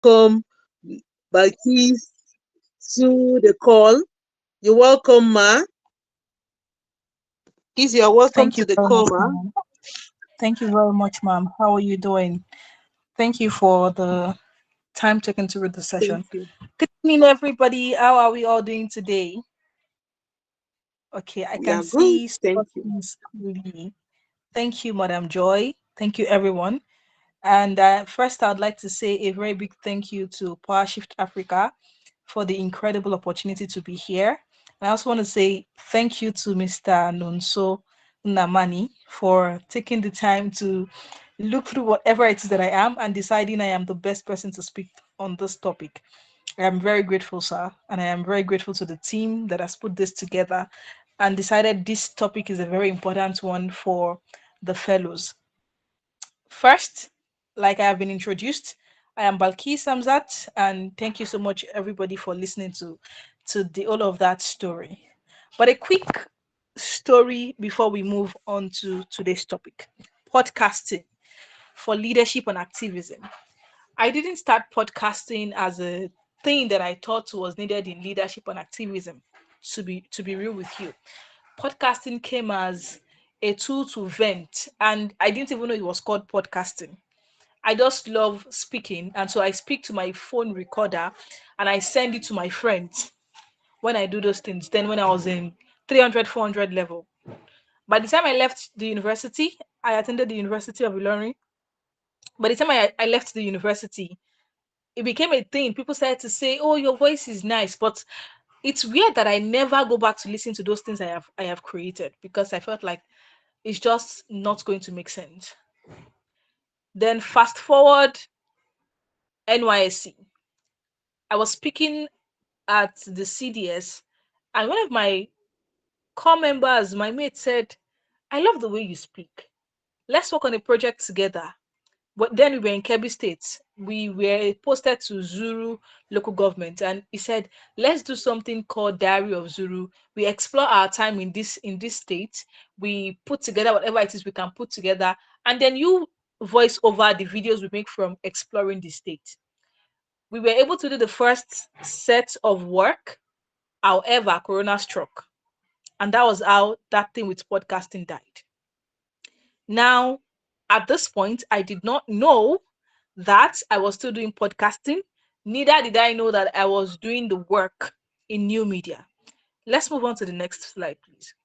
welcome Balqees to the call. You're welcome, Ma. Please, you're welcome Thank to you the very call, much, Ma. ma'am. Thank you very much, ma'am. How are you doing? Thank you for the time taken to read the Thank session. you. Good evening, everybody. How are we all doing today? Okay, I We can are good. see Thank you. Scotland's really. Thank you, Madam Joy. Thank you, everyone. And first, I'd like to say a very big thank you to Power Shift Africa for the incredible opportunity to be here. And I also want to say thank you to Mr. Nonso Namani for taking the time to look through whatever it is that I am and deciding I am the best person to speak on this topic. I am very grateful, sir, and I am very grateful to the team that has put this together and decided this topic is a very important one for the fellows. First, like I have been introduced, I am Balqees Hamzat, and thank you so much, everybody, for listening to the all of that story. But a quick story before we move on to today's topic: podcasting for leadership and activism. I didn't start podcasting as a thing that I thought was needed in leadership and activism. To be real with you, podcasting came as a tool to vent, and I didn't even know it was called podcasting. I just love speaking, and so I speak to my phone recorder and I send it to my friends when I do those things. Then when I was in 300, 400 level, by the time I left the university, I attended the University of Ilorin. By the time I left the university, it became a thing. People started to say, "Oh, your voice is nice," but it's weird that I never go back to listen to those things I have created because I felt like it's just not going to make sense. Then fast forward NYSC. I was speaking at the CDS, and one of my core members, my mate, said, "I love the way you speak. Let's work on a project together." But then we were in Kebbi State. We were posted to Zuru local government, and he said, "Let's do something called Diary of Zuru. We explore our time in this state. We put together whatever it is we can put together, and then you voice over the videos we make from exploring the state." We were able to do the first set of work. However, Corona struck, and that was how that thing with podcasting died. Now, at this point, I did not know that I was still doing podcasting. Neither did I know that I was doing the work in new media. Let's move on to the next slide, please.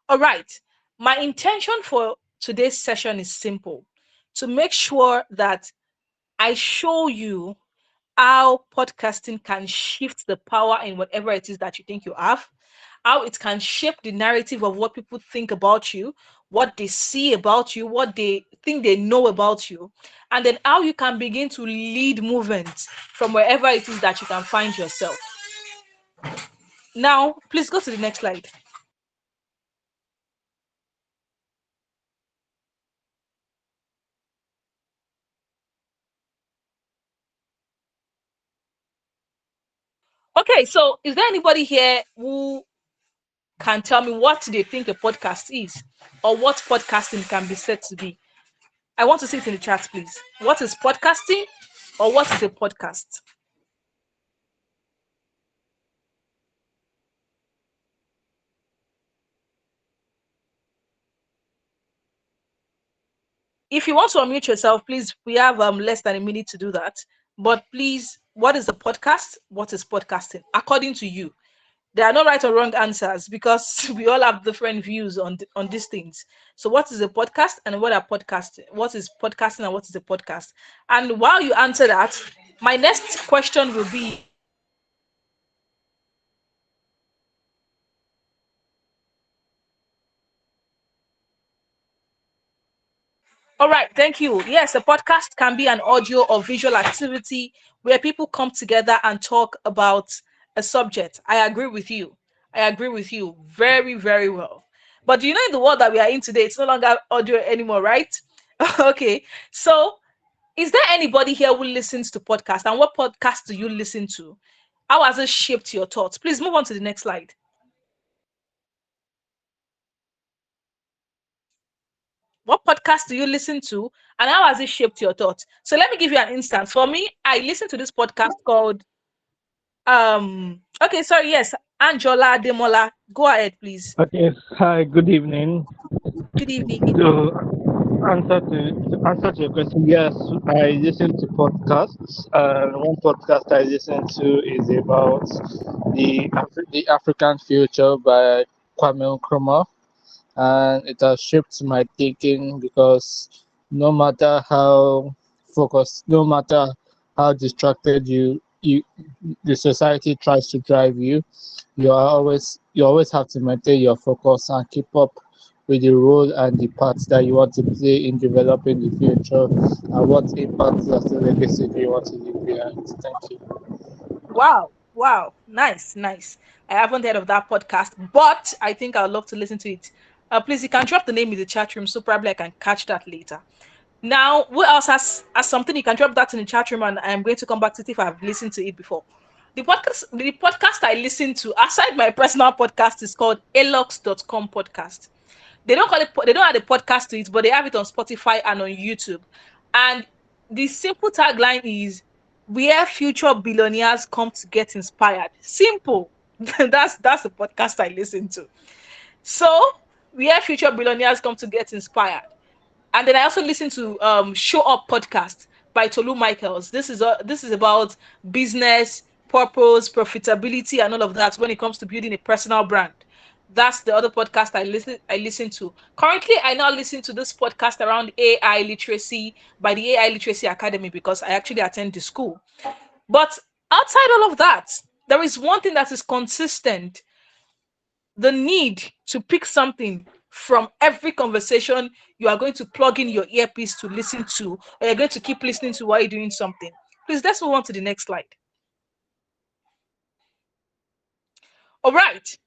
All right. My intention for today's session is simple: to make sure that I show you how podcasting can shift the power in whatever it is that you think you have, how it can shape the narrative of what people think about you, what they see about you, what they think they know about you, and then how you can begin to lead movements from wherever it is that you can find yourself. Now, please go to the next slide. Okay, so is there anybody here who can tell me what they think a podcast is or what podcasting can be said to be? I want to see it in the chat, please. What is podcasting or what is a podcast? If you want to unmute yourself, please, we have less than a minute to do that. But please, what is a podcast? What is podcasting? According to you, there are no right or wrong answers because we all have different views on these things. So, what is a podcast and what are podcasting? What is podcasting and what is a podcast? And while you answer that, my next question will be: all right, thank you. Yes, a podcast can be an audio or visual activity where people come together and talk about a subject. I agree with you. I agree with you very, very well. But you know, in the world that we are in today, it's no longer audio anymore, right? Okay. So, is there anybody here who listens to podcasts? And what podcast do you listen to? How has it shaped your thoughts? Please move on to the next slide. What podcast do you listen to, and how has it shaped your thoughts? So let me give you an instance. For me, I listen to this podcast called okay, sorry, yes, Angela Demola. Go ahead, please. Okay, hi, good evening. Good evening. To answer to your question, yes, I listen to podcasts. One podcast I listen to is about the African Future by Kwame Nkrumah, and it has shaped my thinking because no matter how focused, no matter how distracted the society tries to drive you, you always have to maintain your focus and keep up with the role and the part that you want to play in developing the future and what impact as the legacy do you want to leave behind. Thank you. Wow, wow, nice, nice. I haven't heard of that podcast, but I think I'd love to listen to it. Please, you can drop the name in the chat room so probably I can catch that later. Now, who else has something? You can drop that in the chat room, and I'm going to come back to it if I've listened to it before. The podcast I listen to, aside my personal podcast, is called alox.com podcast. They don't call it, they don't have the podcast to it, but they have it on Spotify and on YouTube. And the simple tagline is where future billionaires come to get inspired. Simple. That's the podcast I listen to. So where future billionaires come to get inspired. And then I also listen to Show Up podcast by Tolu Michaels. This is about business, purpose, profitability, and all of that when it comes to building a personal brand. That's the other podcast I listen to. Currently, I now listen to this podcast around AI literacy by the AI Literacy Academy because I actually attend the school. But outside all of that, there is one thing that is consistent: the need to pick something from every conversation you are going to plug in your earpiece to listen to, or you're going to keep listening to while you're doing something. Please, let's move on to the next slide. All right.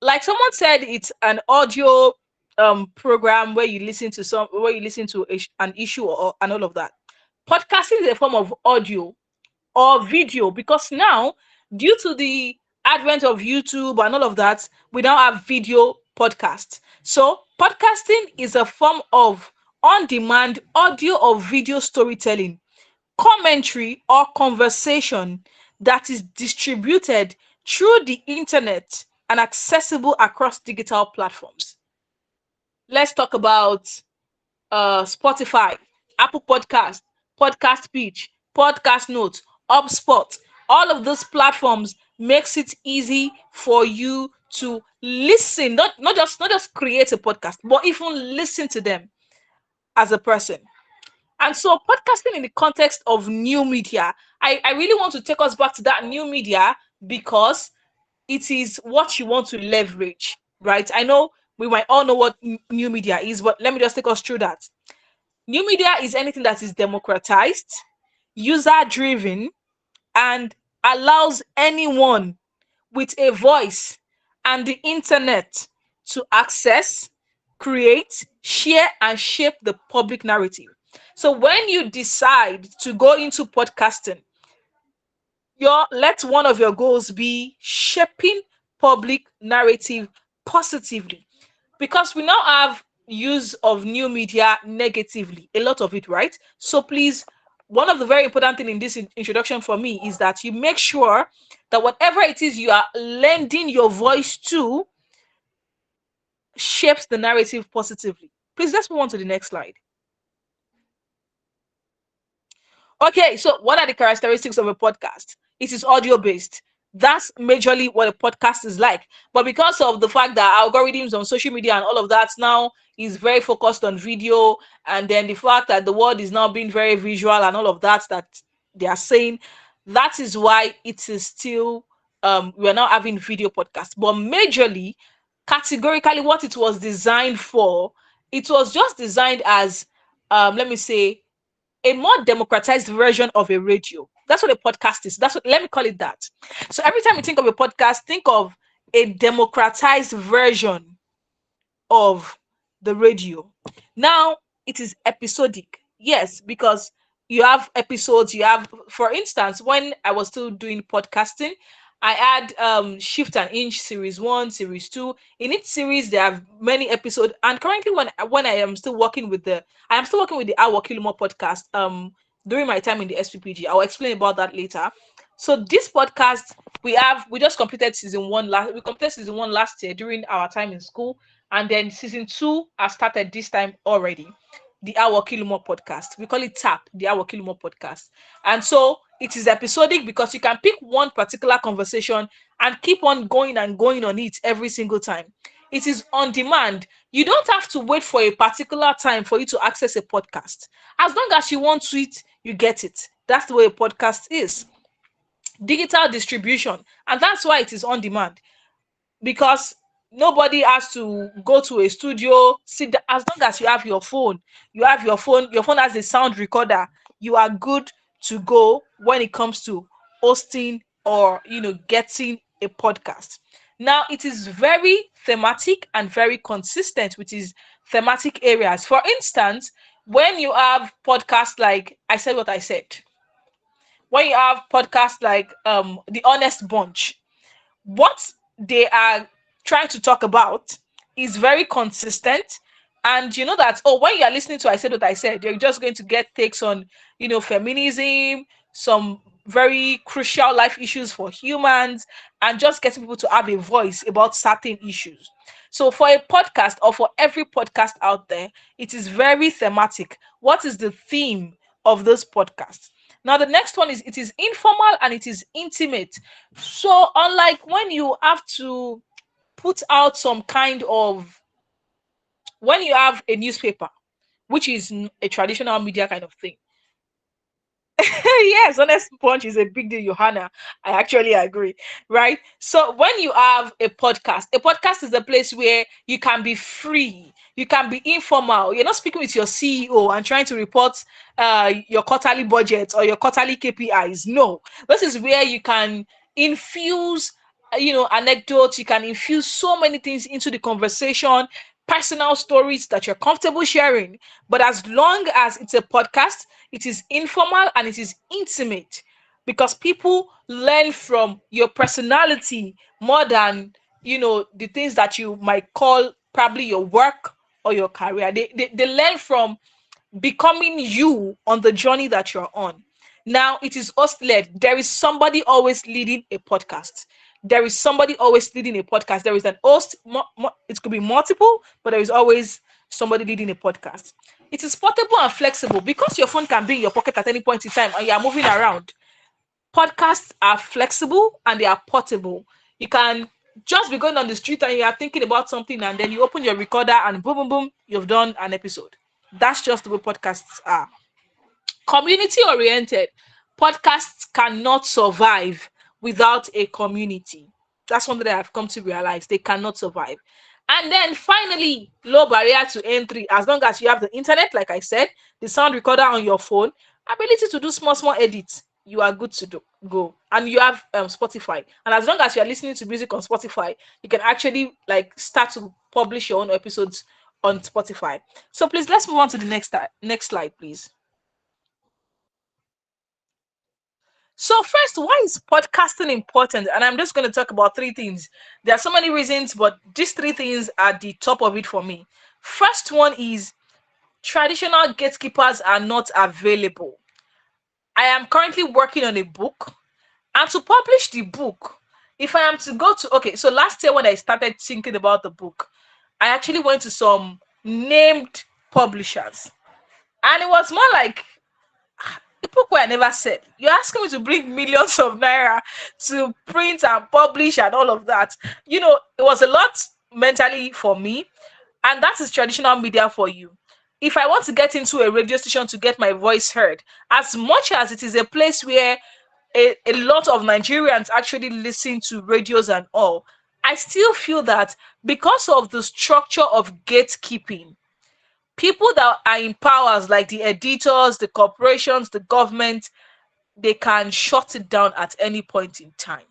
Like someone said, it's an audio program where you listen to an issue and all of that. Podcasting is a form of audio or video because now, due to the advent of YouTube and all of that, we now have video podcasts. So podcasting is a form of on-demand audio or video storytelling, commentary, or conversation that is distributed through the internet and accessible across digital platforms. Let's talk about Spotify, Apple Podcast, Podcast Pitch, Podcast Notes, HubSpot. All of those platforms makes it easy for you to listen, not just create a podcast, but even listen to them as a person. And so, podcasting in the context of new media, I really want to take us back to that new media because it is what you want to leverage, right? I know we might all know what new media is, but let me just take us through that. New media is anything that is democratized, user driven, and allows anyone with a voice and the internet to access, create, share, and shape the public narrative. So when you decide to go into podcasting, let one of your goals be shaping public narrative positively, because we now have use of new media negatively, a lot of it, right? So please, one of the very important thing in this introduction for me is that you make sure that whatever it is you are lending your voice to shapes the narrative positively. Please, let's move on to the next slide. Okay, so what are the characteristics of a podcast? It is audio based. That's majorly what a podcast is like. But because of the fact that algorithms on social media and all of that now is very focused on video, and then the fact that the world is now being very visual and all of that they are saying, that is why it is still we're now having video podcasts. But majorly, categorically, what it was designed for, it was just designed as let me say a more democratized version of a radio. That's what a podcast is. That's what, let me call it that. So every time you think of a podcast, think of a democratized version of the radio. Now it is episodic. Yes, because you have episodes, for instance, when I was still doing podcasting, I add Shift and Inch series 1, series 2. In each series there are many episodes, and currently when I am still working with the Our Kilimo podcast during my time in the SPPG. I'll explain about that later. So this podcast, we just completed season 1 last we completed season 1 last year during our time in school, and then season 2 has started this time already. The Our Kilimo podcast. We call it TAP, the Our Kilimo podcast. And so it is episodic because you can pick one particular conversation and keep on going and going on it every single time. It is on demand. You don't have to wait for a particular time for you to access a podcast. As long as you want to it, you get it. That's the way a podcast is. Digital distribution. And that's why it is on demand, because nobody has to go to a studio, sit down. As long as you have your phone, your phone has a sound recorder, you are good to go when it comes to hosting or getting a podcast. Now it is very thematic and very consistent with his thematic areas. For instance, when you have podcasts like I Said What I Said, when you have podcasts like The Honest Bunch, what they are trying to talk about is very consistent. And you know that, oh, when you are listening to I Said What I Said, you're just going to get takes on feminism, some very crucial life issues for humans, and just getting people to have a voice about certain issues. So for a podcast, or for every podcast out there, it is very thematic. What is the theme of this podcast? Now the next one is, it is informal and it is intimate. So unlike when you have to put out some kind of, when you have a newspaper, which is a traditional media kind of thing. Yes, honest punch is a big deal, Johanna. I actually agree, right? So when you have a podcast is a place where you can be free, you can be informal. You're not speaking with your CEO and trying to report your quarterly budget or your quarterly KPIs. No, this is where you can infuse, anecdotes. You can infuse so many things into the conversation, personal stories that you're comfortable sharing. But as long as it's a podcast, it is informal and it is intimate, because people learn from your personality more than the things that you might call probably your work or your career. They learn from becoming you on the journey that you're on. Now it is host led. There is somebody always leading a podcast. There is somebody always leading a podcast. There is an host. It could be multiple, but there is always somebody leading a podcast. It is portable and flexible because your phone can be in your pocket at any point in time and you are moving around. Podcasts are flexible and they are portable. You can just be going on the street and you are thinking about something, and then you open your recorder and boom, boom, boom, you've done an episode. That's just the way podcasts are. Community oriented. Podcasts cannot survive without a community. That's one that I've come to realize. They cannot survive. And then finally, low barrier to entry. As long as you have the internet, like I said, the sound recorder on your phone, ability to do small edits, you are good to go. And you have Spotify. And as long as you are listening to music on Spotify, you can actually start to publish your own episodes on Spotify. So please, let's move on to the next slide, please. So first, why is podcasting important? And I'm just going to talk about three things. There are so many reasons, but these three things are the top of it for me. First one is, traditional gatekeepers are not available. I am currently working on a book, and to publish the book, if I am to go to, okay, so last year when I started thinking about the book, I actually went to some named publishers, and it was more like, the book where I never said. You're asking me to bring millions of naira to print and publish and all of that. It was a lot mentally for me. And that is traditional media for you. If I want to get into a radio station to get my voice heard, as much as it is a place where a lot of Nigerians actually listen to radios and all, I still feel that because of the structure of gatekeeping, people that are in powers, like the editors, the corporations, the government, they can shut it down at any point in time.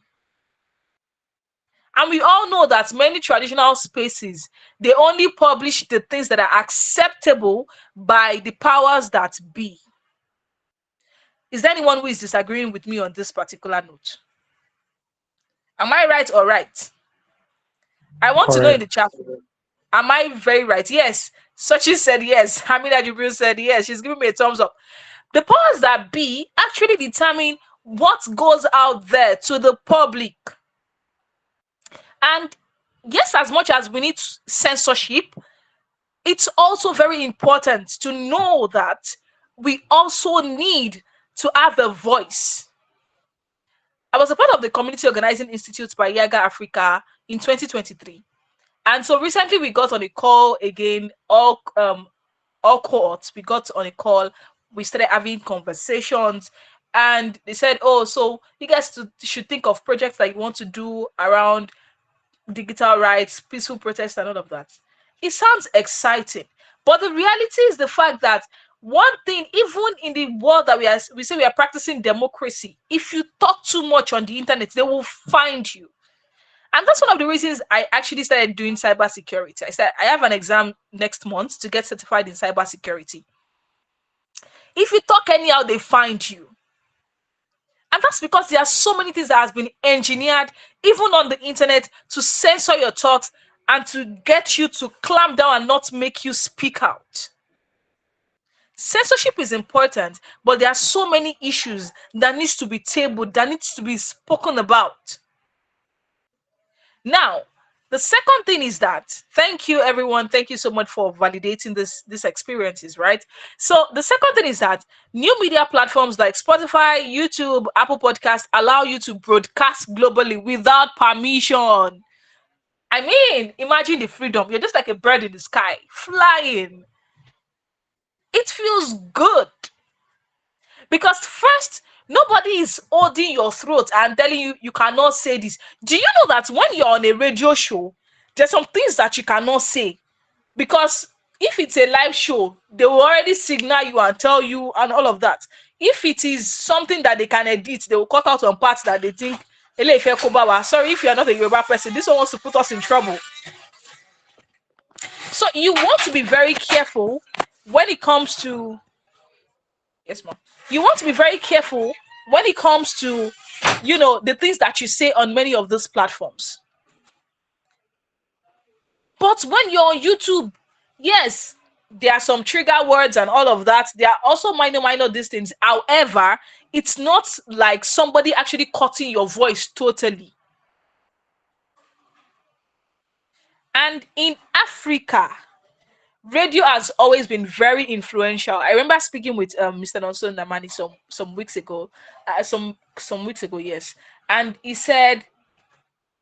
And we all know that many traditional spaces, they only publish the things that are acceptable by the powers that be. Is there anyone who is disagreeing with me on this particular note? Am I right or right? I want to know in Correct. the chat. Am I very right? Yes. Sachi said yes. Hamida Jibril said yes. She's giving me a thumbs up. The powers that be actually determine what goes out there to the public. And yes, as much as we need censorship, it's also very important to know that we also need to have a voice. I was a part of the Community Organizing Institute by Yaga Africa in 2023. And so recently we got on a call again, all cohorts, we got on a call, we started having conversations, and they said, oh, so you guys should think of projects that you want to do around digital rights, peaceful protests, and all of that. It sounds exciting, but the reality is the fact that one thing, even in the world that we say we are practicing democracy, if you talk too much on the internet, they will find you. And that's one of the reasons I actually started doing cybersecurity. I said I have an exam next month to get certified in cybersecurity. If you talk anyhow, they find you. And that's because there are so many things that has been engineered, even on the internet, to censor your thoughts and to get you to clamp down and not make you speak out. Censorship is important, but there are so many issues that needs to be tabled, that needs to be spoken about. Now, the second thing is that, thank you everyone, thank you so much for validating these experiences, right? So the second thing is that new media platforms like Spotify, YouTube, Apple Podcasts allow you to broadcast globally without permission. I mean, imagine the freedom. You're just like a bird in the sky, flying. It feels good. Because first, nobody is holding your throat and telling you you cannot say this. Do you know that when you're on a radio show, there's some things that you cannot say? Because if it's a live show, they will already signal you and tell you and all of that. If it is something that they can edit, they will cut out some parts that they think, sorry, if you're not a Yoruba person, this one wants to put us in trouble. So you want to be very careful when it comes to, yes, ma'am. You want to be very careful when it comes to, the things that you say on many of these platforms. But when you're on YouTube, yes, there are some trigger words and all of that. There are also minor these things. However, it's not like somebody actually cutting your voice totally. And in Africa, radio has always been very influential. I remember speaking with Mr. Nonso Namani some weeks ago, some weeks ago, yes, and he said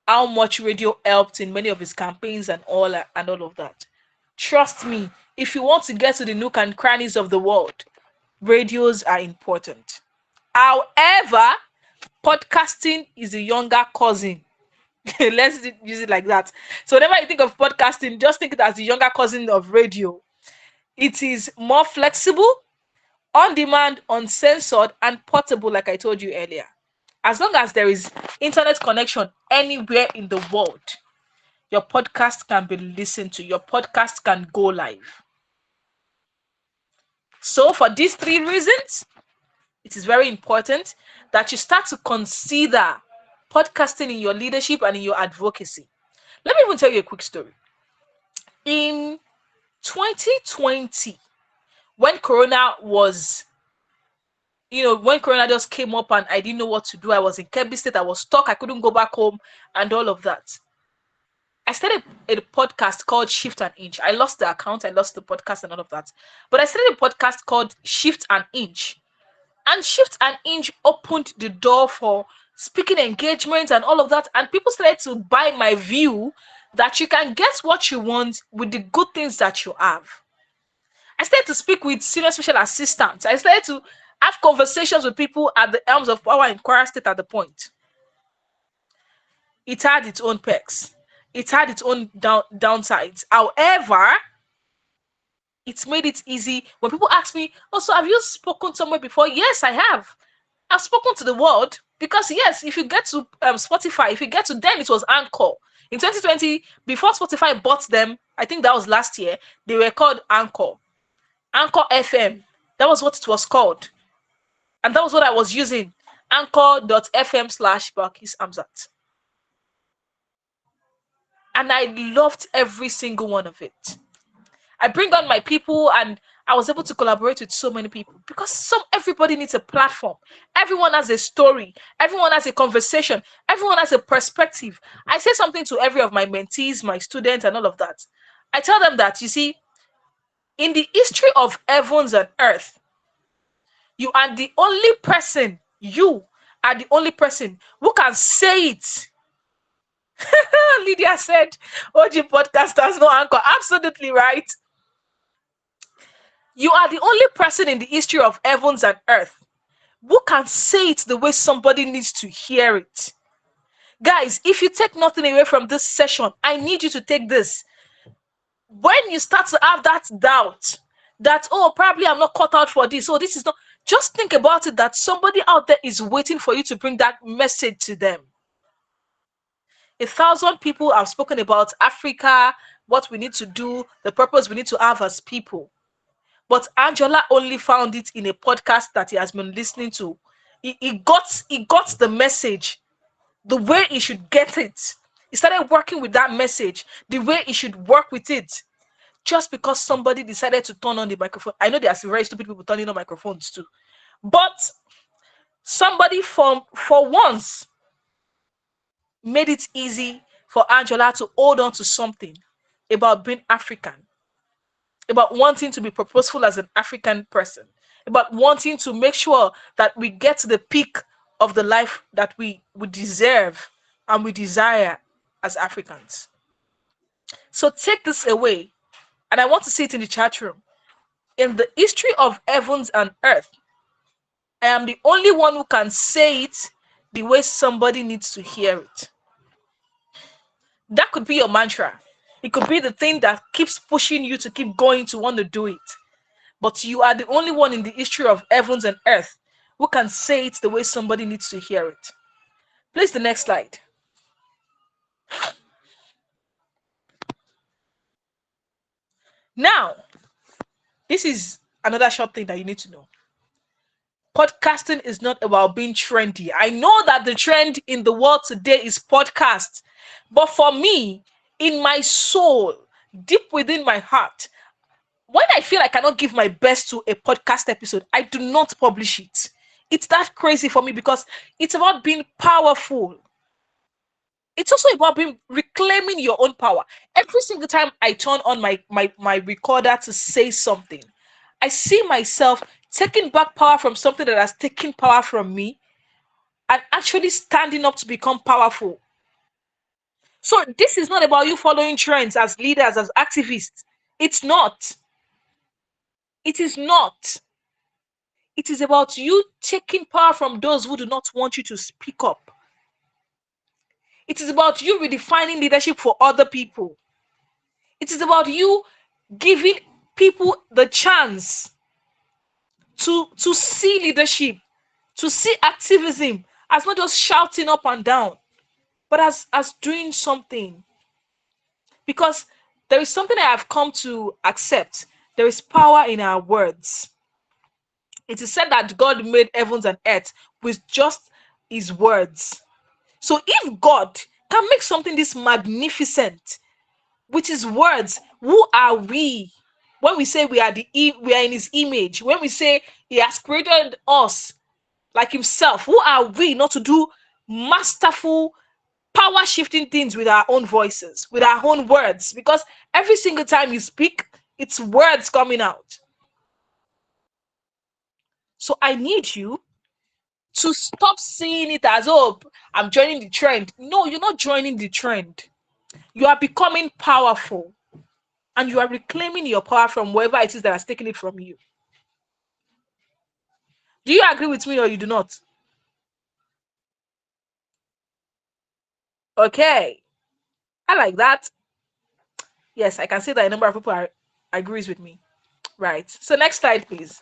how much radio helped in many of his campaigns and all of that. Trust me, if you want to get to the nook and crannies of the world, radios are important. However, podcasting is a younger cousin. Let's use it like that. So whenever you think of podcasting, just think it as the younger cousin of radio. It is more flexible, on demand, uncensored, and portable, like I told you earlier. As long as there is internet connection anywhere in the world, your podcast can be listened to, your podcast can go live. So for these three reasons, it is very important that you start to consider podcasting in your leadership and in your advocacy. Let me even tell you a quick story. In 2020, when Corona just came up and I didn't know what to do, I was in Kebbi State, I was stuck, I couldn't go back home and all of that. I started a podcast called Shift and Inch. I lost the account, I lost the podcast and all of that. But I started a podcast called Shift and Inch. And Shift and Inch opened the door for speaking engagements and all of that. And people started to buy my view that you can get what you want with the good things that you have. I started to speak with senior special assistants. I started to have conversations with people at the helms of power in Kwara State at the point. It had its own perks. It had its own downsides. However, it made it easy. When people ask me, oh, so have you spoken somewhere before? Yes, I have. I've spoken to the world because, yes, if you get to Spotify, then it was Anchor. In 2020, before Spotify bought them, I think that was last year, they were called Anchor. Anchor FM. That was what it was called. And that was what I was using. Anchor.fm/Balqees Hamzat. and I loved every single one of it. I bring on my people, and I was able to collaborate with so many people because everybody needs a platform. Everyone has a story. Everyone has a conversation. Everyone has a perspective. I say something to every of my mentees, my students, and all of that. I tell them that, you see, in the history of heavens and earth, you are the only person, you are the only person who can say it. Lydia said, OG podcasters, no anchor. Absolutely right. You are the only person in the history of heavens and earth who can say it the way somebody needs to hear it. Guys, if you take nothing away from this session, I need you to take this. When you start to have that doubt that, oh, probably I'm not cut out for this, oh, this is not, just think about it that somebody out there is waiting for you to bring that message to them. 1,000 people have spoken about Africa, what we need to do, the purpose we need to have as people. But Angela only found it in a podcast that he has been listening to. He got the message the way he should get it. He started working with that message the way he should work with it. Just because somebody decided to turn on the microphone. I know there are some very stupid people turning on microphones too. But somebody for once made it easy for Angela to hold on to something about being African, about wanting to be purposeful as an African person, about wanting to make sure that we get to the peak of the life that we deserve and we desire as Africans. So take this away, and I want to see it in the chat room. In the history of heavens and earth, I am the only one who can say it the way somebody needs to hear it. That could be your mantra. It could be the thing that keeps pushing you to keep going to want to do it. But you are the only one in the history of heavens and earth who can say it the way somebody needs to hear it. Please, the next slide. Now, this is another short thing that you need to know. Podcasting is not about being trendy. I know that the trend in the world today is podcast. But for me, in my soul, deep within my heart, when I feel I cannot give my best to a podcast episode, I do not publish it. It's that crazy for me because it's about being powerful. It's also about reclaiming your own power. Every single time I turn on my recorder to say something, I see myself taking back power from something that has taken power from me and actually standing up to become powerful. So this is not about you following trends as leaders, as activists. It's not. It is not. It is about you taking power from those who do not want you to speak up. It is about you redefining leadership for other people. It is about you giving people the chance to see leadership, to see activism as not just shouting up and down, but as doing something. Because there is something I have come to accept. There is power in our words. It is said that God made heavens and earth with just his words. So if God can make something this magnificent with his words, who are we? When we say we are in his image, when we say he has created us like himself, who are we not to do masterful, power shifting things with our own voices, with our own words? Because every single time you speak, it's words coming out. So I need you to stop seeing it as, oh, I'm joining the trend. No, you're not joining the trend. You are becoming powerful and you are reclaiming your power from whoever it is that has taken it from you. Do you agree with me or you do not? Okay. I like that. Yes, I can see that a number of people agrees with me. Right. So next slide, please.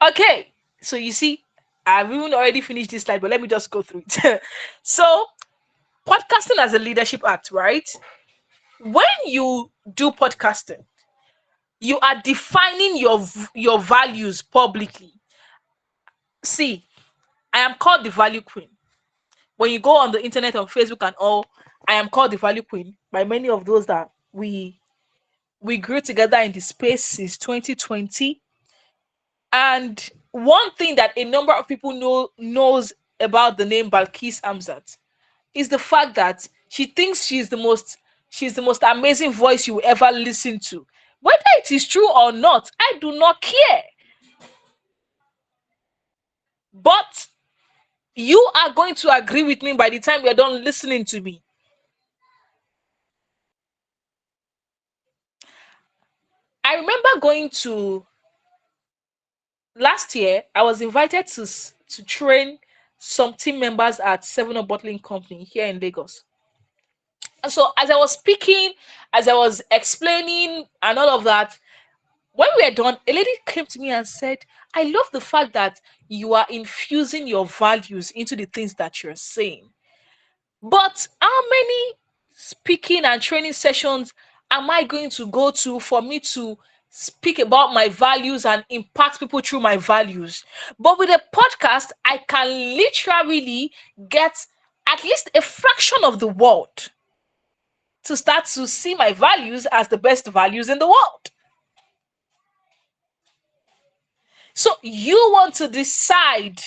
Okay. So you see, I've even already finished this slide, but let me just go through it. So podcasting as a leadership act, right? When you do podcasting, you are defining your values publicly. See, I am called the value queen. When you go on the internet, on Facebook and all, I am called the value queen by many of those that we grew together in the space since 2020. And one thing that a number of people knows about the name Balqees Hamzat is the fact that she thinks she's the most amazing voice you will ever listen to. Whether it is true or not, I do not care. But you are going to agree with me by the time you're done listening to me. I remember going to last year, I was invited to train some team members at Seven Up Bottling Company here in Lagos. And so as I was speaking, as I was explaining and all of that, when we were done, a lady came to me and said, I love the fact that you are infusing your values into the things that you're saying. But how many speaking and training sessions am I going to go to for me to speak about my values and impact people through my values? But with a podcast, I can literally get at least a fraction of the world to start to see my values as the best values in the world. So you want to decide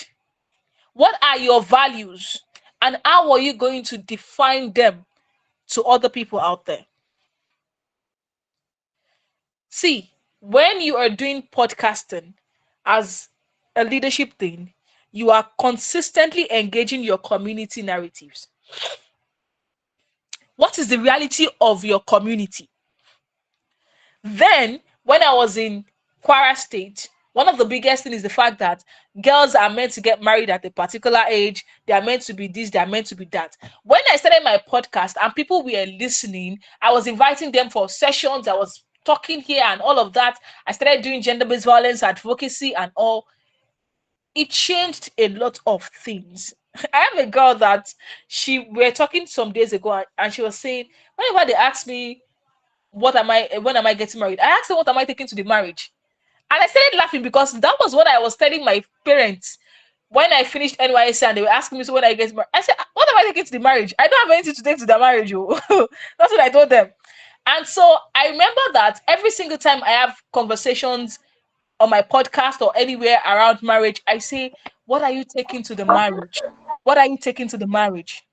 what are your values and how are you going to define them to other people out there. See, when you are doing podcasting as a leadership thing, you are consistently engaging your community narratives. What is the reality of your community? Then, when I was in Kwara State, one of the biggest things is the fact that girls are meant to get married at a particular age. They are meant to be this, they are meant to be that. When I started my podcast and people were listening, I was inviting them for sessions. I was talking here and all of that. I started doing gender-based violence advocacy and all. It changed a lot of things. I have a girl that we were talking some days ago, and she was saying, whenever they ask me when am I getting married, I asked her what am I taking to the marriage. And I started laughing because that was what I was telling my parents when I finished NYSC and they were asking me, so when I get married, I said, what am I taking to the marriage? I don't have anything to take to the marriage. That's what I told them. And so I remember that every single time I have conversations on my podcast or anywhere around marriage, I say, what are you taking to the marriage? What are you taking to the marriage?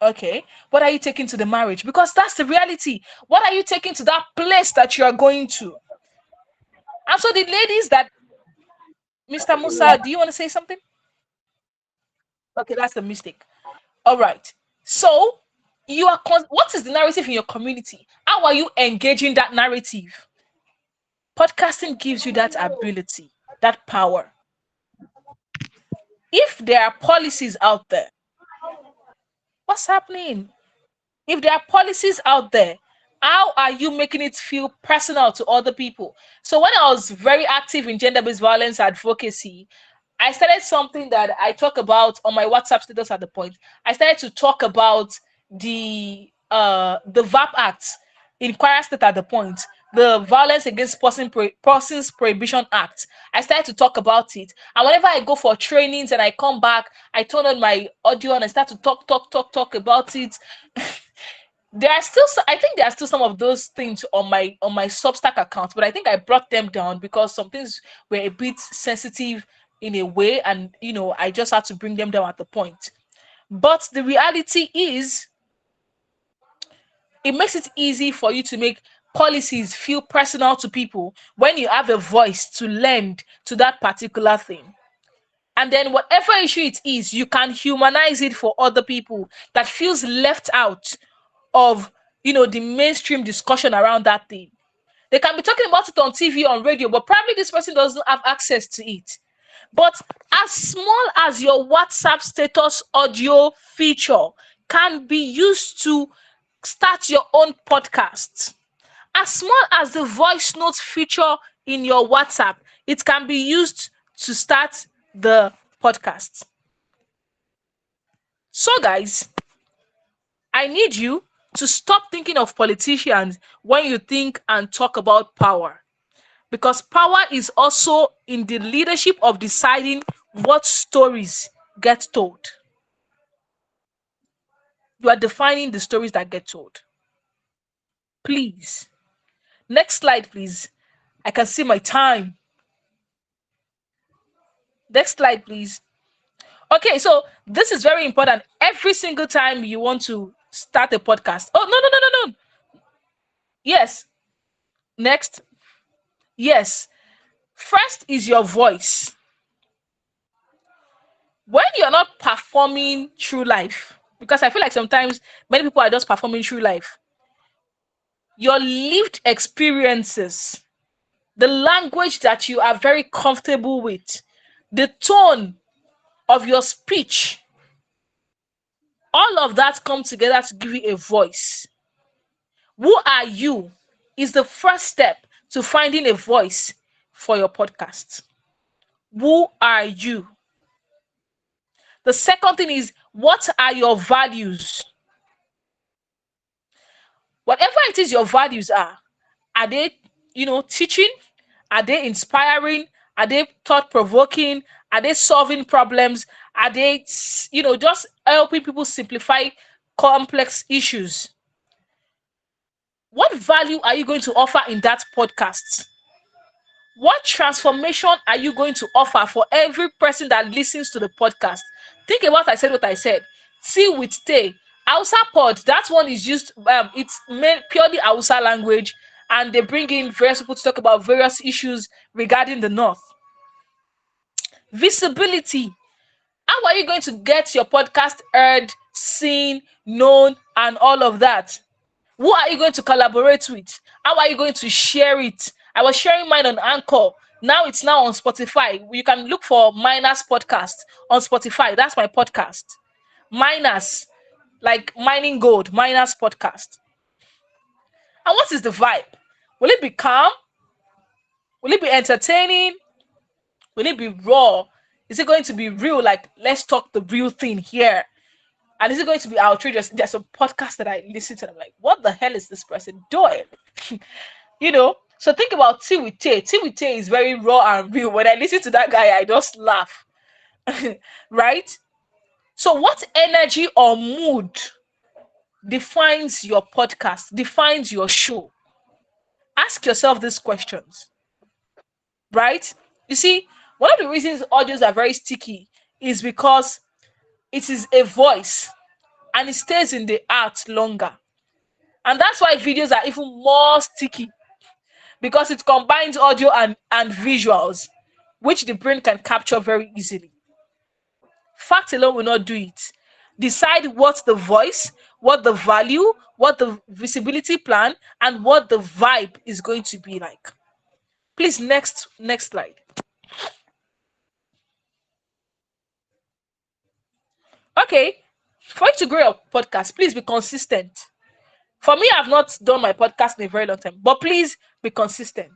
Okay, what are you taking to the marriage? Because that's the reality. What are you taking to that place that you are going to? And so the ladies that, Mr. Musa, do you want to say something? Okay, that's a mistake. All right. So what is the narrative in your community? How are you engaging that narrative? Podcasting gives you that ability, that power. If there are policies out there, what's happening? If there are policies out there, how are you making it feel personal to other people? So when I was very active in gender-based violence advocacy, I started something that I talk about on my WhatsApp status at the point. I started to talk about the VAP Act in Kwara State at the point, the Violence Against Persons Prohibition Act. I started to talk about it. And whenever I go for trainings and I come back, I turn on my audio and I start to talk about it. I think there are still some of those things on my Substack account, but I think I brought them down because some things were a bit sensitive in a way, and I just had to bring them down at the point. But the reality is, it makes it easy for you to make policies feel personal to people when you have a voice to lend to that particular thing. And then whatever issue it is, you can humanize it for other people that feels left out of the mainstream discussion around that thing. They can be talking about it on TV, on radio, but probably this person doesn't have access to it. But as small as your WhatsApp status audio feature can be used to start your own podcast, as small as the voice notes feature in your WhatsApp, it can be used to start the podcast. So guys, I need you to stop thinking of politicians when you think and talk about power, because power is also in the leadership of deciding what stories get told. You are defining the stories that get told. Please. Next slide, please. I can see my time. Next slide, please. Okay, so this is very important. Every single time you want to start a podcast. Oh, no, no, no, no, no. Yes. Next. Yes. First is your voice. When you're not performing through life, because I feel like sometimes many people are just performing through life, your lived experiences, the language that you are very comfortable with, the tone of your speech, all of that come together to give you a voice. Who are you is the first step to finding a voice for your podcast. Who are you? The second thing is, what are your values? Whatever it is your values are they, teaching? Are they inspiring? Are they thought provoking? Are they solving problems? Are they, just helping people simplify complex issues? What value are you going to offer in that podcast? What transformation are you going to offer for every person that listens to the podcast? Think about what I said. See with stay. Hausa pod, that one is used, it's purely Hausa language, and they bring in various people to talk about various issues regarding the North. Visibility. How are you going to get your podcast heard, seen, known, and all of that? Who are you going to collaborate with? How are you going to share it? I was sharing mine on Anchor. Now it's now on Spotify. You can look for Miners Podcast on Spotify. That's my podcast. Miners, like mining gold, Miners Podcast. And what is the vibe? Will it be calm? Will it be entertaining? Will it be raw? Is it going to be real? Like, let's talk the real thing here. And is it going to be outrageous? There's a podcast that I listen to, and I'm like, what the hell is this person doing? So think about Tea with Tay. Tea with Tay is very raw and real. When I listen to that guy, I just laugh. Right? So what energy or mood defines your podcast, defines your show? Ask yourself these questions. Right? You see, one of the reasons audios are very sticky is because it is a voice and it stays in the art longer. And that's why videos are even more sticky, because it combines audio and visuals, which the brain can capture very easily. Fact alone will not do it. Decide what the voice, what the value, what the visibility plan, and what the vibe is going to be like. Please, next slide. Okay, for you to grow your podcast, please be consistent. For me, I've not done my podcast in a very long time, but please be consistent.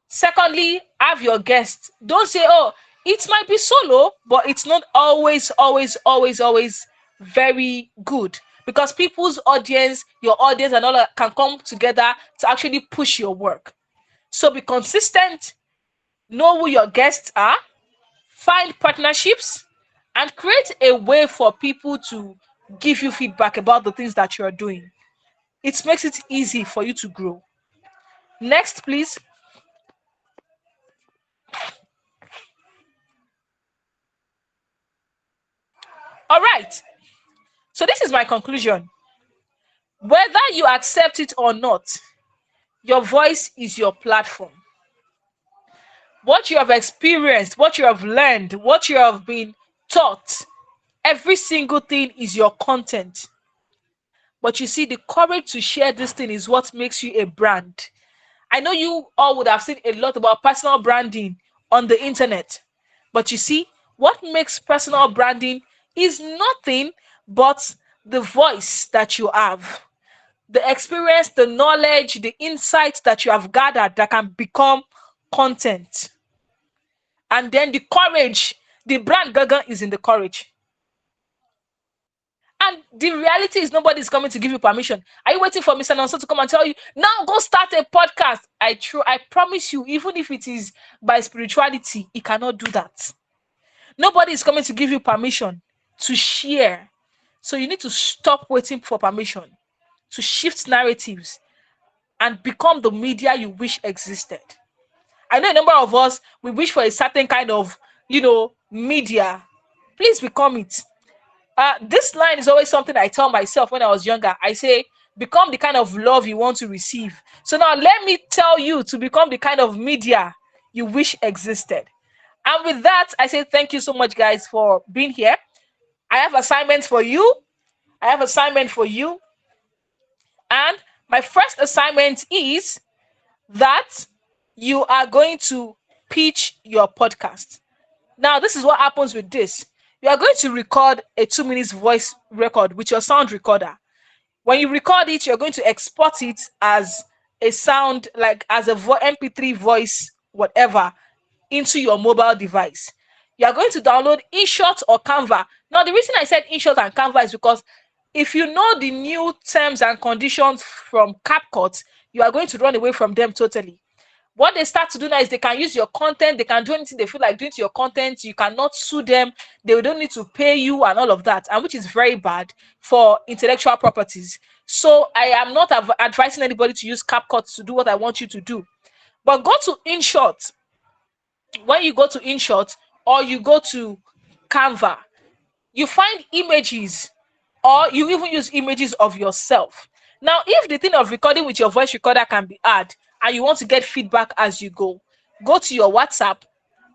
Secondly, have your guests. Don't say, oh, it might be solo, but it's not always very good, because people's audience, your audience, and all that can come together to actually push your work. So be consistent, know who your guests are, find partnerships, and create a way for people to give you feedback about the things that you're doing. It makes it easy for you to grow. Next, please. All right. So this is my conclusion. Whether you accept it or not, your voice is your platform. What you have experienced, what you have learned, what you have been taught, every single thing is your content. But you see, the courage to share this thing is what makes you a brand. I know you all would have seen a lot about personal branding on the internet. But you see, what makes personal branding is nothing but the voice that you have, the experience, the knowledge, the insights that you have gathered that can become content. And then the courage, the brand gaga is in the courage. And the reality is nobody's coming to give you permission. Are you waiting for Mr. Nonso to come and tell you, now go start a podcast? I promise you, even if it is by spirituality, he cannot do that. Nobody is coming to give you permission to share. So you need to stop waiting for permission to shift narratives and become the media you wish existed. I know a number of us, we wish for a certain kind of, media. Please become it. This line is always something I tell myself when I was younger. I say, become the kind of love you want to receive. So now let me tell you to become the kind of media you wish existed. And with that, I say thank you so much, guys, for being here. I have assignments for you. I have assignment for you. And my first assignment is that you are going to pitch your podcast. Now, this is what happens with this. You are going to record a 2 minutes voice record with your sound recorder. When you record it, you're going to export it as a sound, like as a MP3 voice, whatever, into your mobile device. You are going to download InShot or Canva. Now, the reason I said InShot and Canva is because if you know the new terms and conditions from CapCut, you are going to run away from them totally. What they start to do now is they can use your content, they can do anything they feel like doing to your content. You cannot sue them, they don't need to pay you and all of that, and which is very bad for intellectual properties. So I am not advising anybody to use CapCut to do what I want you to do. But go to InShot. When you go to InShot or you go to Canva, you find images, or you even use images of yourself. Now, if the thing of recording with your voice recorder can be hard and you want to get feedback as you go to your WhatsApp,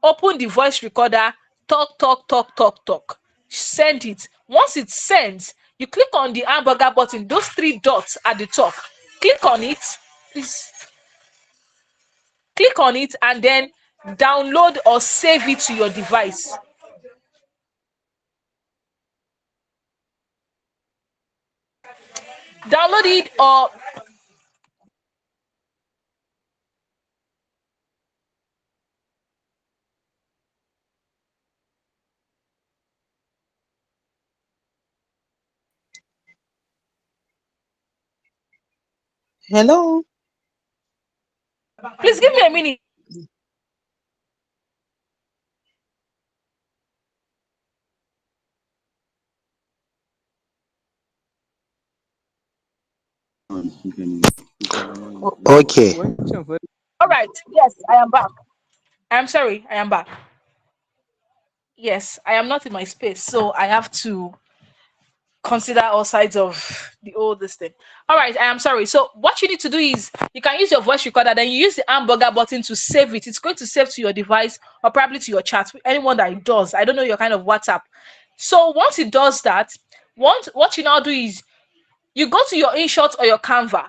open the voice recorder, talk, send it. Once it sends, you click on the hamburger button, those 3 dots at the top. Click on it, please. Click on it and then download or save it to your device. Download it or Hello. please give me a minute. Okay. All right. Yes, I am back. I'm sorry, I am back. Yes, I am not in my space, so I have to consider all sides of the old this thing. All right, I am sorry. So what you need to do is you can use your voice recorder, then you use the hamburger button to save it. It's going to save to your device or probably to your chat. Anyone that it does, I don't know your kind of WhatsApp. So once it does that, what you now do is you go to your InShot or your Canva.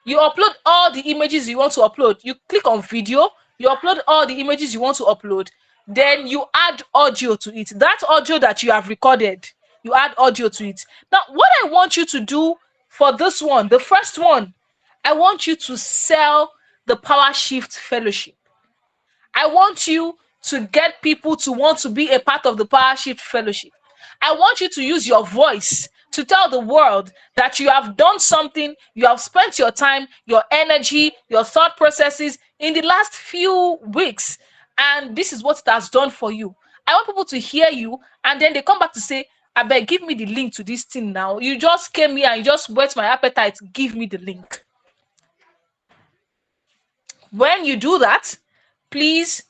You upload all the images you want to upload. You click on video, you upload all the images you want to upload. Then you add audio to it. That audio that you have recorded, you add audio to it. Now, what I want you to do for this one, the first one, I want you to sell the Power Shift Fellowship. I want you to get people to want to be a part of the Power Shift Fellowship. I want you to use your voice to tell the world that you have done something, you have spent your time, your energy, your thought processes in the last few weeks, and this is what it has done for you. I want people to hear you, and then they come back to say, I beg, give me the link to this thing now. You just came here and you just whet my appetite. Give me the link. When you do that, please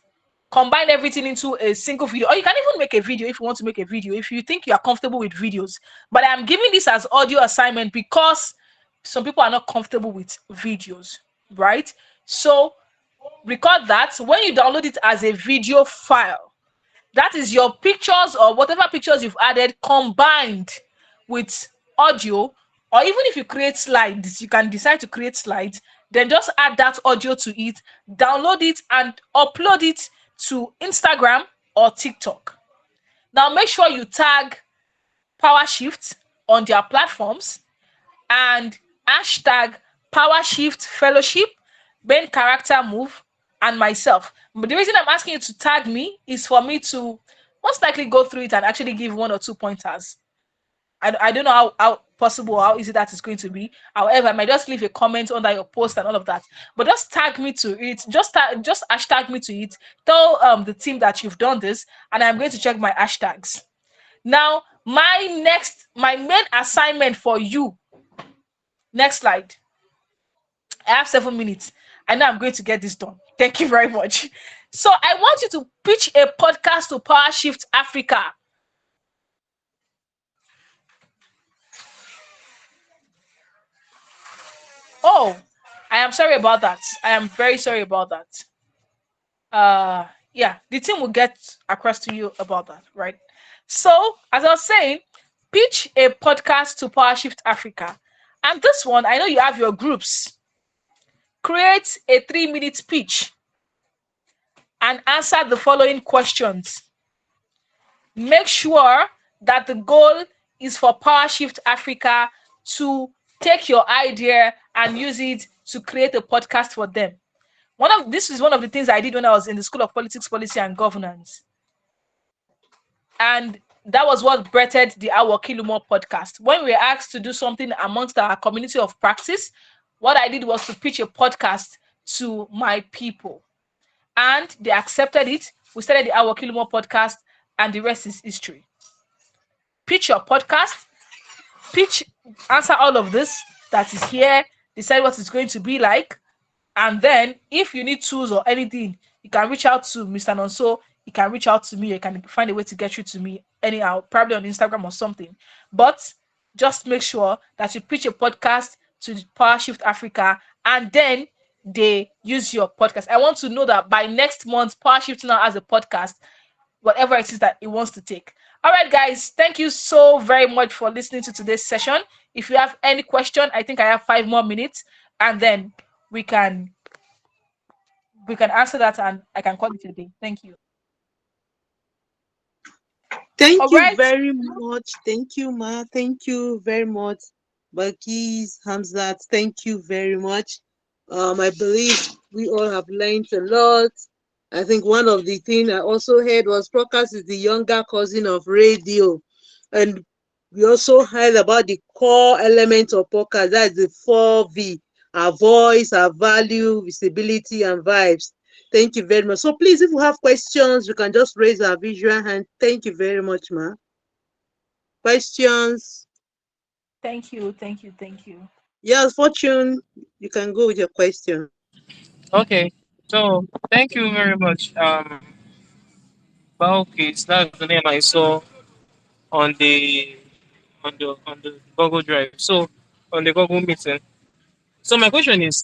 combine everything into a single video, or you can even make a video if you want to make a video, if you think you are comfortable with videos. But I'm giving this as audio assignment because some people are not comfortable with videos, right? So record that. When you download it as a video file, that is your pictures or whatever pictures you've added combined with audio. Or even if you create slides, you can decide to create slides, then just add that audio to it, download it and upload it to Instagram or TikTok. Now make sure you tag PowerShift on their platforms and hashtag PowerShift Fellowship, Ben Character Move, and myself. But the reason I'm asking you to tag me is for me to most likely go through it and actually give 1 or 2 pointers. I don't know how possible, how easy that is going to be. However, I might just leave a comment under your post and all of that. But just tag me to it. Just hashtag me to it. Tell the team that you've done this, and I'm going to check my hashtags. Now, my main assignment for you. Next slide. I have 7 minutes. I know I'm going to get this done. Thank you very much. So I want you to pitch a podcast to Power Shift Africa. Oh, I am sorry about that. I am very sorry about that. Yeah, the team will get across to you about that, right? So, as I was saying, pitch a podcast to Power Shift Africa. And this one, I know you have your groups. Create a 3-minute pitch and answer the following questions. Make sure that the goal is for Power Shift Africa to take your idea and use it to create a podcast for them. This is one of the things I did when I was in the School of Politics, Policy and Governance. And that was what birthed the Our Kilumo podcast. When we were asked to do something amongst our community of practice, what I did was to pitch a podcast to my people. And they accepted it. We started the Our Kilumo podcast, and the rest is history. Pitch your podcast, answer all of this that is here, decide what it's going to be like. And then if you need tools or anything, you can reach out to Mr. Nonso. You can reach out to me. You can find a way to get you to me anyhow, probably on Instagram or something. But just make sure that you pitch a podcast to Power Shift Africa, and then they use your podcast. I want to know that by next month, Power Shift now has a podcast, whatever it is that it wants to take. All right, guys, thank you so very much for listening to today's session. If you have any question, I think I have 5 more minutes, and then we can answer that, and I can call it a day. Thank you. Thank All you right. very much. Thank you, Ma. Thank you very much. Balqees, Hamzat, thank you very much. I believe we all have learned a lot. I think one of the things I also heard was podcast is the younger cousin of radio. And we also heard about the core element of podcast. That's the 4V, our voice, our value, visibility, and vibes. Thank you very much. So please, if you have questions, you can just raise our visual hand. Thank you very much, Ma. Questions? Thank you. Yes, Fortune, you can go with your question. Okay, so thank you very much. Balqees, that's the name I saw on the Google Drive. So on the Google meeting. So my question is,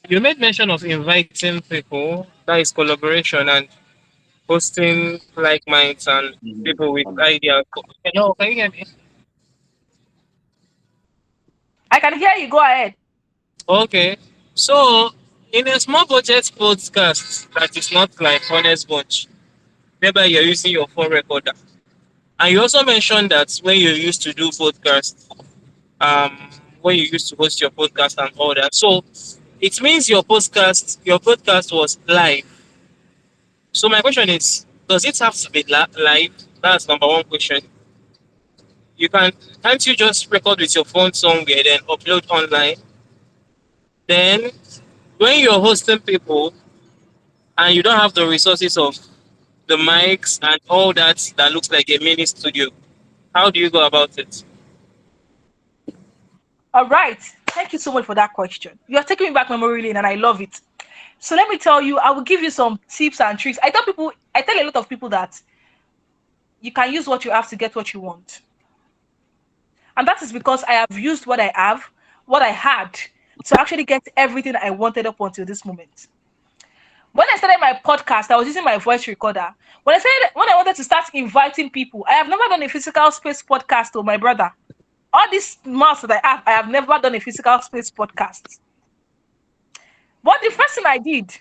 you made mention of inviting people, that is collaboration, and hosting like minds and people with ideas. Hello, can you hear me? I can hear you. Go ahead. Okay. So in a small budget podcast that is not like Honest Bunch, whereby you're using your phone recorder. And you also mentioned that when you used to do podcast, when you used to host your podcast and all that. So it means your podcast was live. So my question is, does it have to be live? That's number one question. You can't you just record with your phone somewhere then upload online? Then when you're hosting people and you don't have the resources of the mics and all that looks like a mini studio, how do you go about it? All right. Thank you so much for that question. You are taking me back memory lane, and I love it. So let me tell you, I will give you some tips and tricks. I tell a lot of people that you can use what you have to get what you want. And that is because I have used what I had to actually get everything I wanted up until this moment. When I started my podcast, I was using my voice recorder. When I wanted to start inviting people, I have never done a physical space podcast to my brother. All these months that I have never done a physical space podcast. But the first thing I did,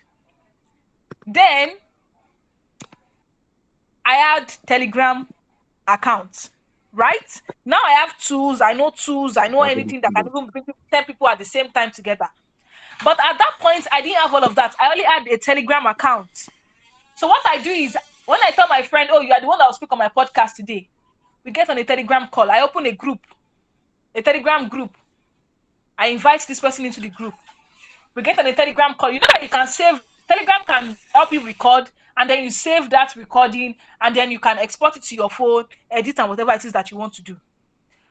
then I had Telegram account. Right? Now I have tools, I know anything that can even bring 10 people at the same time together. But at that point, I didn't have all of that. I only had a Telegram account. So what I do is, when I tell my friend, oh, you are the one that will speak on my podcast today, We get on a Telegram call. I open a Telegram group. I invite this person into the group. We get on a Telegram call. You know that you can save, Telegram can help you record, and then you save that recording, and then you can export it to your phone, edit, and whatever it is that you want to do.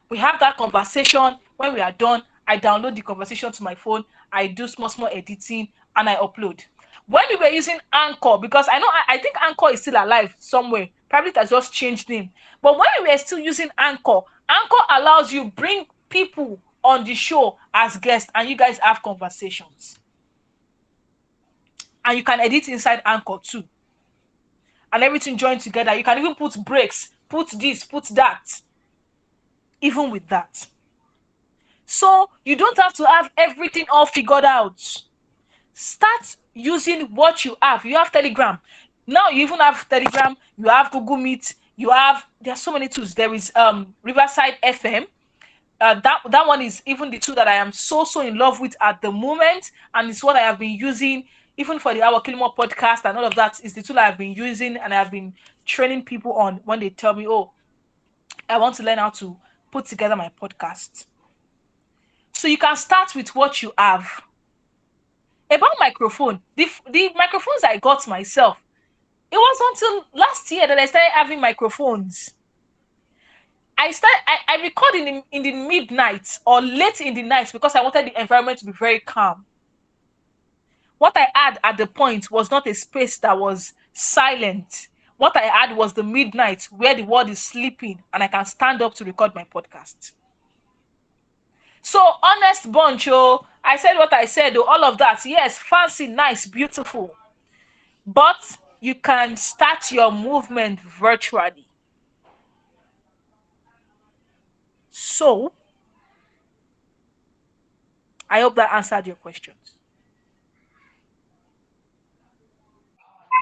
We have that conversation. When we are done, I download the conversation to my phone, I do small editing, and I upload. When we were using Anchor, because I know I think Anchor is still alive somewhere, probably it has just changed name, but when we were still using Anchor, Anchor allows you bring people on the show as guests, and you guys have conversations, and you can edit inside Anchor too, and everything joined together. You can even put breaks, put this, put that, even with that. So you don't have to have everything all figured out. Start using what you have. You have Telegram. Now you even have Telegram, you have Google Meet, there are so many tools. There is Riverside FM. That one is even the tool that I am so in love with at the moment, and it's what I have been using even for the Our Kilimo podcast, and all of that is the tool I have been using, and I have been training people on when they tell me, oh, I want to learn how to put together my podcast. So you can start with what you have. About microphone, the microphones I got myself, it was until last year that I started having microphones. I record in the midnight or late in the night because I wanted the environment to be very calm. What I had at the point was not a space that was silent. What I had was the midnight where the world is sleeping and I can stand up to record my podcast. So honest bunch, oh, I said what I said, oh, all of that. Yes, fancy, nice, beautiful. But you can start your movement virtually. So I hope that answered your questions.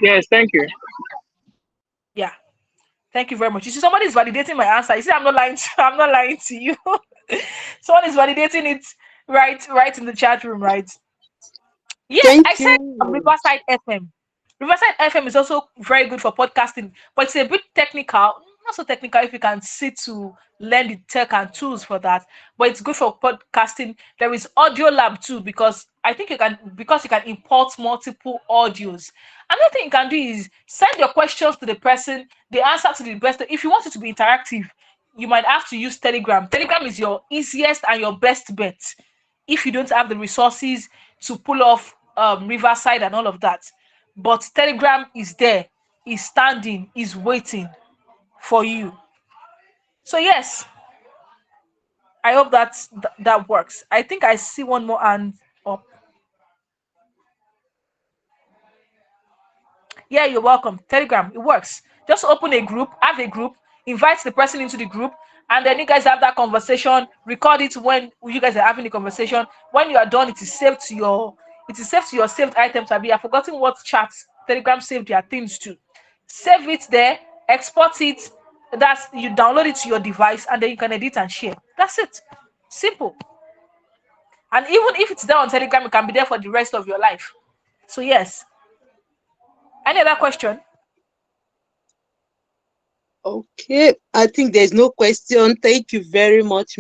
Yes, thank you. Yeah. Thank you very much. You see, somebody is validating my answer. You see, I'm not lying to, I'm not lying to you. Someone is validating it right in the chat room, right? Yes, I Thank said you. Riverside FM. Riverside FM is also very good for podcasting, but it's a bit technical. Not so technical if you can sit to learn the tech and tools for that, but it's good for podcasting. There is Audio Lab too, because I think you can import multiple audios. Another thing you can do is send your questions to the person, the answer to the best. If you want it to be interactive, you might have to use Telegram. Telegram is your easiest and your best bet if you don't have the resources to pull off Riverside and all of that. But Telegram is there, is standing, is waiting for you. So yes, I hope that works. I think I see one more hand up. Yeah, you're welcome. Telegram, it works. Just open a group, have a group, invite the person into the group, and then you guys have that conversation. Record it when you guys are having the conversation. When you are done, it is saved to your saved items. I've forgotten what chats Telegram saved their things to. Save it there, export it. That's you download it to your device, and then you can edit and share. That's it. Simple. And even if it's there on Telegram, it can be there for the rest of your life. So yes. Any other question? Okay, I think there's no question. Thank you very much,